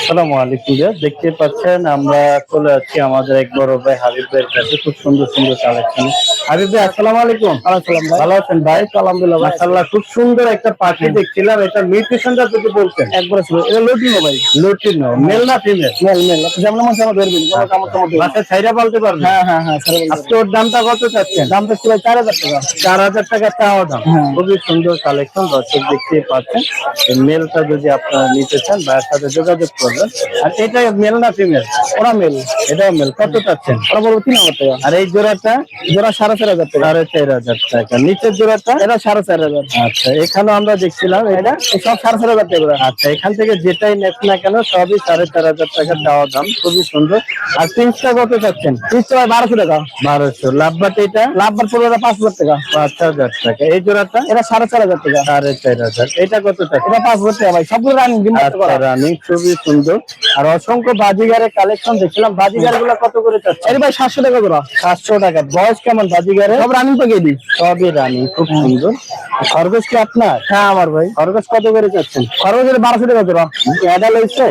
আসসালামু আলাইকুম। দেখতে পাচ্ছেন আমরা চলে যাচ্ছি আমাদের এক বড় ভাই হাবিব ভাইয়ের কাছে। খুব সুন্দর সুন্দর কালেকশন। হাবিব ভাই আসসালামু আলাইকুম। আসসালাম ভাই। ভালো আছেন ভাই? আলহামদুলিল্লাহ ভাই। মাশাআল্লাহ, খুব সুন্দর একটা পাখি দেখছিলাম। এটা মিউটেশনটা যদি বলতেন। একবারে ছিল। এটা লুটিনো ভাই। লুটিনো মেল না ফিমেল? Male male. যেমন মন চায় ধরবেন। কোনো কামড় টামড় দেবেন না। বাসায় ছাইরা পালতে পারবেন? হ্যাঁ, ছেড়ে বলতে আজকে পারবেন। ওর দামটা কত চাচ্ছেন? দাম চাচ্ছি ভাই 4000 টাকা। 4000 টাকা চাওয়া দাম। হ্যাঁ। খুবই সুন্দর কালেকশন, দর্শক দেখতেই পাচ্ছেন। এই মেলটা যদি আপনারা নিতে চান ভাইয়ের সাথে যোগাযোগ করবেন। আর এটা মেল না ফিমেল? ওরা মেল। এটাও মেল। কত চাচ্ছেন? ওরা বলবো 3000 টাকা। আর এই জোড়াটা? জোড়া 4500 টাকা। 4500 টাকা। নিচের জোড়াটা? এটা 4500। আচ্ছা, এখানেও আমরা দেখছিলাম এটা সব 4500 টাকা। আচ্ছা, এখান থেকে যেটাই নেন না কেন সবই 4500 টাকা চাওয়া দাম। খুবই সুন্দর। আর পিসটা কত চাচ্ছেন? পিস ভাই 1200 টাকা। 1200। লাভবাট এটা? লাভবার পড়বে 5000 টাকা। 5000 টাকা। এই জোড়াটা? এটা 4500 টাকা। 4500। এটা কত টাকা? এটা 5000 টাকা ভাই। সবগুলো রানিং ডিম বাচ্চা করা। রানিং, খুবই সুন্দর। আর অসংখ্য বাজিগারের কালেকশন দেখছিলাম। বাজিগার গুলো কত করে চাচ্ছেন? এটা ভাই 700 টাকা জোড়া। 700 টাকা। বয়স কেমন বাজিগারের? সব রানিং পাকিয়ে দিই। সবই রানিং, খুব সুন্দর। খরগোশ কি আপনার? হ্যাঁ আমার ভাই। খরগোশ কত করে চাচ্ছেন? খরচ 1200 টাকা জোড়া। অ্যাডাল হয়েছে?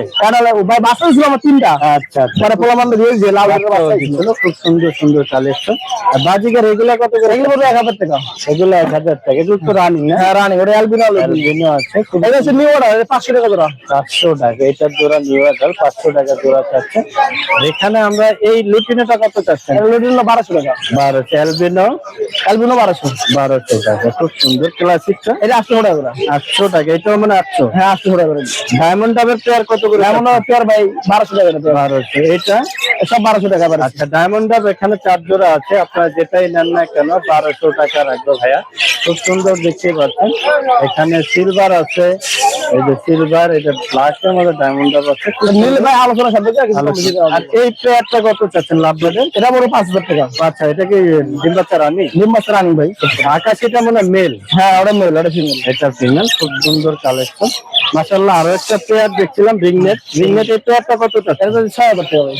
ভাই বাচ্চা ছিল আমার 3টা। আচ্ছা আচ্ছা। পরে পোলামান দিয়েছে লাল বাচ্চা বাচ্চা হয়েছিল। খুব সুন্দর সুন্দর কালেকশন। আর বাজিগার এগুলা কত করে? এগুলো বলবো 1000 টাকা। এগুলো 1000 টাকা। এগুলো তো রানিং না? হ্যাঁ রানিং। ওটা অ্যালবিনো অ্যালবিনো আছে। খুব এটা হচ্ছে নিউ অর্ডার। 500 টাকা জোড়া। 500 টাকা। এটার জোড়া নিউ অ্যাডাল 500 টাকা জোড়া চাচ্ছে। এখানে আমরা এই লুটিনোটা কত চাচ্ছেন? এটা লুটিনো 1200 টাকা। 1200। অ্যালবিনো? অ্যালবিনো 1200। 1200 টাকা। খুব সুন্দর। ক্লাসিকটা? এটা 800 টাকা জোড়া। 800 টাকা। এটাও মানে 800। হ্যাঁ 800 টাকা করে। ডায়মন্ড ডাবের পেয়ার কত করে? এমন পেয়ার ভাই 1200 টাকা করে। 1200। এটা? সব 1200 টাকা করে। আচ্ছা, ডায়মন্ড ডাব এখানে 4 জোড়া আছে। আপনারা যেটাই নেন না কেন 1200 টাকা রাখবো ভাইয়া। খুব সুন্দর দেখতে পাচ্ছেন। এখানে সিলভার আছে, এই যে সিলভার, এটা ব্ল্যাকের মধ্যে ডায়মন্ড ডাব আছে। নিলে ভাই আলোচনা সাপেক্ষে কিছু কম বেশি করা আর যাবে। এই পেয়ারটা কত চাচ্ছেন লাভ বেডের? এটা বড় 5000 টাকা। আচ্ছা, এটা কি ডিম বাচ্চা রানী? ডিম বাচ্চা রানিং ভাই। আকাশিটা মনে মেল? হ্যাঁ ওটা মেল, ওটা ফিমেল। এটা ফিমেল। খুব সুন্দর কালেকশন মাশাআল্লাহ। আরো একটা পেয়ার দেখছিলাম রিংনেট। রিংনেট এই পেয়ারটা কত চাচ্ছেন? এটা 6000 টাকা ভাই।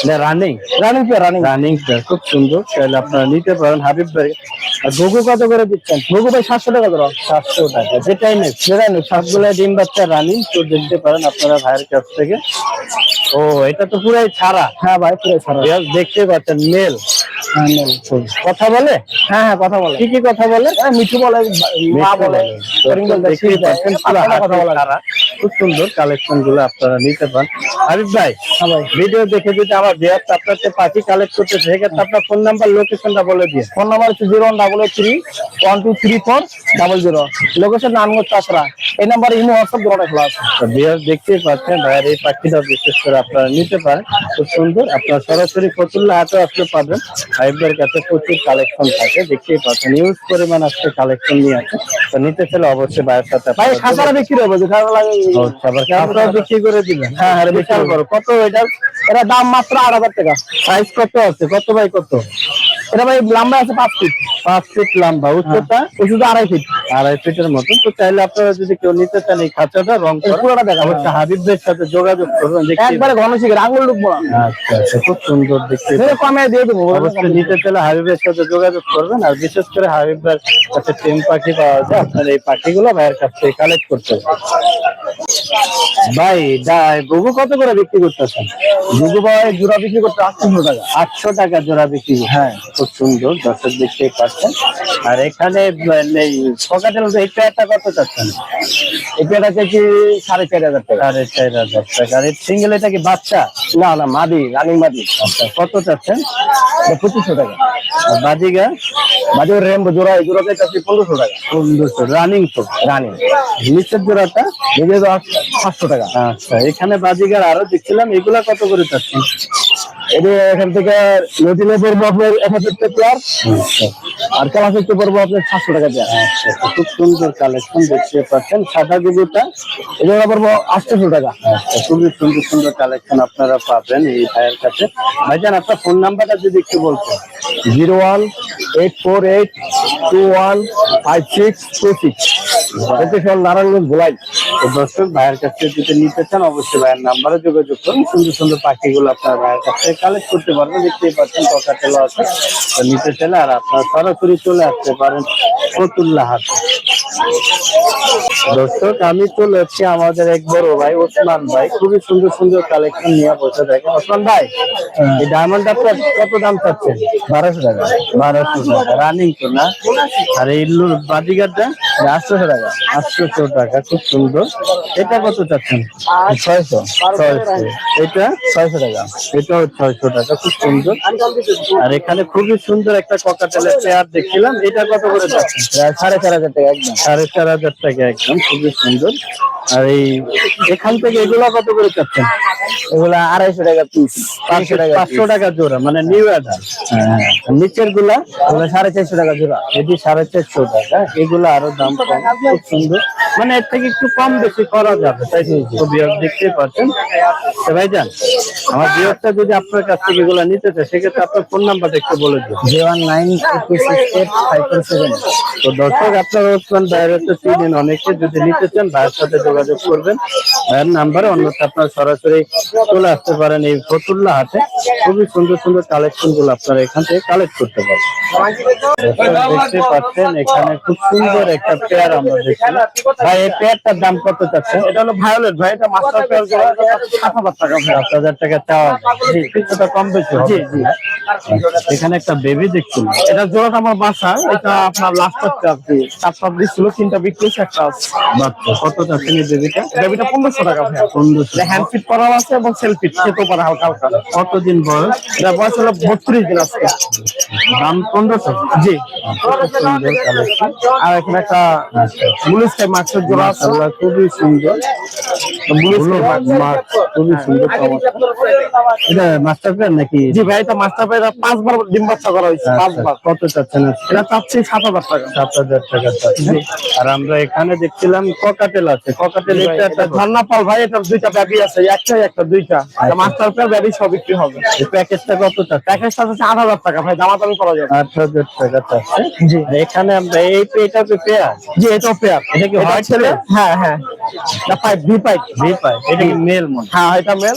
এটা running? Running pair running. Running pair. খুব সুন্দর। চাইলে আপনারা নিতে পারেন হাবিব ভাই। আর ঘুঘু কত করে দিচ্ছেন? ঘুঘু ভাই 700 টাকা জোড়া। 700 টাকা। যেটাই নেই যেটাই নেই সবগুলো ডিম বাচ্চা রানিং। তো দেখতে পারেন আপনারা ভাইয়ের কাছ থেকে। ও, এটা তো পুরাই ছাড়া। হ্যাঁ ভাই পুরো ছাড়া। দেখতে পাচ্ছেন মেল। হ্যাঁ মেল। কথা বলে? হ্যাঁ কথা বলে। কি কি কথা বলে? মিঠু বলে, মা বলে, ফরিং বলে, দেখতেই পাচ্ছেন পুরো কথা বলে। ছাড়া। খুব সুন্দর কালেকশন গুলো আপনারা নিতে পারেন। হাবিব ভাই, হ্যাঁ ভাই। ভিডিও দেখে যদি আমার বিয়ার আপনার পাখি কালেক্ট করতে সেক্ষেত্রে আপনার ফোন নাম্বার লোকেশনটা বলে দিয়ে। ফোন নাম্বার হচ্ছে 01831234000। লোকেশন নানগঞ্জ চাষরা। এই নাম্বারে ইমো হোয়াটসঅ্যাপ দুটোটা খোলা আছে। বিয়ার দেখতেই পাচ্ছেন ভাইয়ের এই পাখিটা বিশেষ করে আপনারা নিতে পারেন। খুব সুন্দর। আপনারা সরাসরি ফতুল্লা হাটে আসতে পারবেন। ভাইয়ের কাছে প্রচুর কালেকশন থাকে, দেখতেই পাচ্ছেন। ইউজ পরিমাণ আজকে কালেকশন নিয়ে আছে। তো নিতে চাইলে অবশ্যই ভাইয়ের সাথে ভাই খাসারা বিক্রি হবে, যে খারাপ লাগে। আবার খাতাও বিক্রি করে দিবেন? হ্যাঁ হ্যাঁ বিশাল বড়। কত এটা? এটা দাম মাত্র 8000 টাকা। সাইজ কত আছে? কত বাই কত? এটা ভাই লম্বা আছে 5 ফিট। 5 ফিট লম্বা। উচ্চতা? উঁচুটা 2.5 ফিট। 2.5 ফিটের মতন। তো চাইলে আপনারা যদি কেউ নিতে চান এই খাঁচাটা রং পুরোটা দেখা অবশ্যই হাবিব ভাইয়ের সাথে যোগাযোগ করবেন। একবারে ঘন শিখে আঙুল ঢুকবো না। আচ্ছা আচ্ছা, খুব সুন্দর দেখতে। কমে দিয়ে দেবো। অবশ্যই নিতে চাইলে হাবিবের সাথে যোগাযোগ করবেন। আর বিশেষ করে হাবিব ভাইয়ের কাছে টেম পাখি পাওয়া যায়। আপনার এই পাখিগুলো ভাইয়ের কাছ থেকে কালেক্ট করতে হবে। ভাই ঘুঘু কত করে বিক্রি করতেছেন? ঘুঘু ভাই জোড়া বিক্রি করতে 800 টাকা। 800 টাকা জোড়া বিক্রি। হ্যাঁ খুব সুন্দর, দর্শক দেখতেই পাচ্ছেন। আর এখানে এই পকেটের মধ্যে এই পেয়ারটা কত চাচ্ছেন? এটা চাইছি 4500 টাকা। 4500 টাকা। আর সিঙ্গেল এটা কি বাচ্চা? না না মাদি, রানিং মাদি। আচ্ছা, কত চাচ্ছেন? 2500 টাকা। আর বাজিগা? মাদি রেমবো জোড়া, এই জোড়া চাইছি 1500 টাকা। 1500 রানিং তো? রানিং। নিচের জোড়াটা? নিজে 500 টাকা। আচ্ছা, এখানে বাজিগার আরো দেখছিলাম, এগুলা কত করে চাচ্ছেন? এটা এখান থেকে লটিনে পড়বো আপনার 1000 টাকা আর ক্লাসিকটা পড়বো আপনার 700 টাকা দেওয়া। আচ্ছা, খুব সুন্দর কালেকশন দেখতে পাচ্ছেন। সাদা গুগুটা? এটা পড়বো 800 টাকা। আচ্ছা, খুবই সুন্দর সুন্দর কালেকশন আপনারা পাবেন এই ভাইয়ের কাছে। ভাইজান, আপনার ফোন নাম্বারটা যদি একটু বলতেন। 01848215626। লোকেশন নারায়ণগঞ্জ ভোলাই। তো দর্শক ভাইয়ের কাছে যদি নিতে চান অবশ্যই ভাইয়ের নাম্বারে যোগাযোগ করুন। সুন্দর সুন্দর পাখিগুলো আপনার ভাইয়ের কাছ থেকে কালেক্ট করতে পারবেন। দেখতেই পাচ্ছেন ককাটেলও আছে, তো নিতে চাইলে আর আপনার সরাসরি চলে আসতে পারেন ফতুল্লা হাটে। দর্শক আমি চলে এসেছি আমাদের এক বড় ভাই ওসমান ভাই, খুবই সুন্দর সুন্দর কালেকশন নিয়ে বসে দেখেন। ওসমান ভাই, এই ডায়মন্ড আপনার কত দাম চাচ্ছেন? 1200 টাকা। 1200 টাকা রানিং তো না? আর এই বাজিগারটা 800 টাকা। 800 টাকা, খুব সুন্দর। এটা কত চাচ্ছেন? 600। 600। এটা 600 টাকা। এটাও 600 টাকা, খুব সুন্দর। আর এখানে খুবই সুন্দর একটা ককাটেলের পেয়ার দেখছিলাম, এটা কত করে যাচ্ছে? 4500 টাকা একদম। 4500 টাকা একদম, খুবই সুন্দর। আর এই এখান থেকে এগুলা কত করে চাচ্ছেন? এগুলা 250 টাকা পিস, 500 টাকা 500 টাকা জোড়া, মানে নিউ অ্যাডাল। নিচের গুলা এগুলা 450 টাকা জোড়া। এটি 450 টাকা, এগুলো আরো দাম কম, খুব সুন্দর। মানে এর থেকে একটু কম বেশি করা যাবে, তাই তো বিয়ার দেখতেই পাচ্ছেন। তো ভাইজান, আমার বিয়ারটা যদি আপনার কাছ থেকে এগুলো নিতে চায় সেক্ষেত্রে আপনার ফোন নাম্বারটা একটু বলে দিন। 019868547। তো দর্শক আপনারা ওসমান ভাইয়ের তো চিনেন অনেকে, যদি নিতে চান ভাইয়ের সাথে যোগাযোগ করবেন ভাইয়ের নাম্বারে, অন্যথা আপনারা সরাসরি চলে আসতে পারেন এই ফতুল্লা হাটে। খুবই সুন্দর সুন্দর কালেকশন গুলো আপনারা এখান থেকে কালেক্ট করতে পারেন। দেখতে পাচ্ছেন এখানে খুব সুন্দর একটা পেয়ার আমরা দেখছি। ভাই এই পেয়ারটার দাম কত চাচ্ছেন? এটা হলো ভায়োলেট ভাই, এটা মাস্টার পেয়ার জোড়া, এটা 7000 টাকা ভাই। 7000 টাকা চাওয়া, কিছুটা কম বেশি হবে। জি জি। এখানে একটা বেবি দেখছি, এটা জোড়াটা আমার বাসায়, এটা আপনার লাস্ট হচ্ছে আর কি 4 দিছিল, 3টা বিক্রি হয়েছে, একটা আছে। বাচ্চা কত চাচ্ছেন এই বেবিটা? বেবিটা 1500 টাকা ভাই। 1500। হ্যান্ড ফিট করা আছে এবং সেলফ ফিট খেতে পারে হালকা হালকা। কতদিন বয়স? এটা বয়স হলো 32 দিন আজকে। দাম 1500। জি। খুব সুন্দর কালেকশন। আর এখানে একটা ব্লু স্কাই মাছের জোড়া আছে। মাশাআল্লাহ খুবই সুন্দর। ব্লু ব্লু স্কাই মাছ খুবই সুন্দর, চমৎকার। এটা মাস্টার প্ল্যান নাকি? জি ভাই, এটা মাস্টার পেয়ার 5 বার ডিম বাচ্চা করা হয়েছে, 5 বার। কত চাচ্ছেন আজকে? এটা চাচ্ছি 7000 টাকা। 7000 টাকা চাচ্ছেন। আর আমরা এখানে দেখছিলাম ককাটেল আছে, ককাটেল এটা একটা ঝর্ণা পাল ভাই, এটার 2টা বেবি আছে, একটাই একটা 2টা। এটা মাস্টার পেয়ার বেবি সব বিক্রি হবে। এই প্যাকেজটা কত চাচ্ছেন? প্যাকেজটা হচ্ছে 8000 টাকা ভাই, দামাদামি করা যাবে। 8000 টাকা চাচ্ছেন। জি আর এখানে আমরা এটা তো পেয়ার, জি, এটাও পেয়ার। এটা কি হোয়াইট ছেলে? হ্যাঁ হ্যাঁ, এটা পাইপ, ভি পাইপ। ভি পাই, এটা কি মেল মনে? হ্যাঁ, এটা মেল।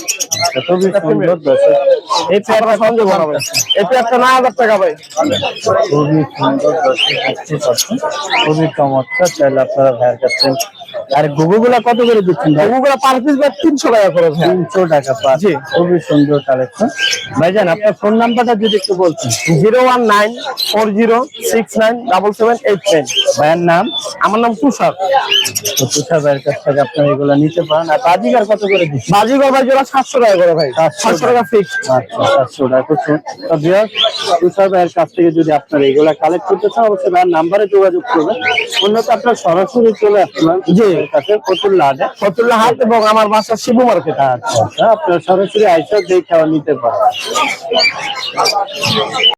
খুবই সুন্দর দর্শক। এই পেয়ারটা সন্দেহ করা হবে। এই পেয়ারটা 9000 টাকা ভাই। খুবই সুন্দর দর্শক, দেখতে পাচ্ছেন খুবই চমৎকার। চাইলে আপনারা ভাইয়ের কাছে। আর গুগুগুলা কত করে দিচ্ছেন ভাই? ওগুলো পার পিস ভাই 300 টাকা করে ভাই। 300 টাকা পার। জি। খুবই সুন্দর কালেকশন। ভাইজান আপনার ফোন নাম্বারটা যদি একটু বলতেন। 01940697789। ভাইয়ের নাম? আমার নাম তুষার। তো তুষার ভাইয়ের কাছ থেকে আপনারা এগুলা নিতে পারেন। আর বাজিগার কত করে দিচ্ছেন? বাজিগর ভাই জোড়া 700 টাকা করে ভাই। 700 টাকা ফিক্স। আচ্ছা, 700 টাকা। খুব সুন্দর। তো ভিউয়ার্স, তুষার ভাইয়ের কাছ থেকে যদি আপনারা এগুলা কালেক্ট করতে চান অবশ্যই ভাইয়ের নাম্বারে যোগাযোগ করবেন। অন্যথা আপনারা সরাসরি চলে আসবেন জি কাছে ফতুল্লা হাটে। ফতুল্লা হাট এবং আমার বাসা শিবু মার্কেট। আচ্ছা, আপনারা সরাসরি আইসা দেখে নিতে পারেন।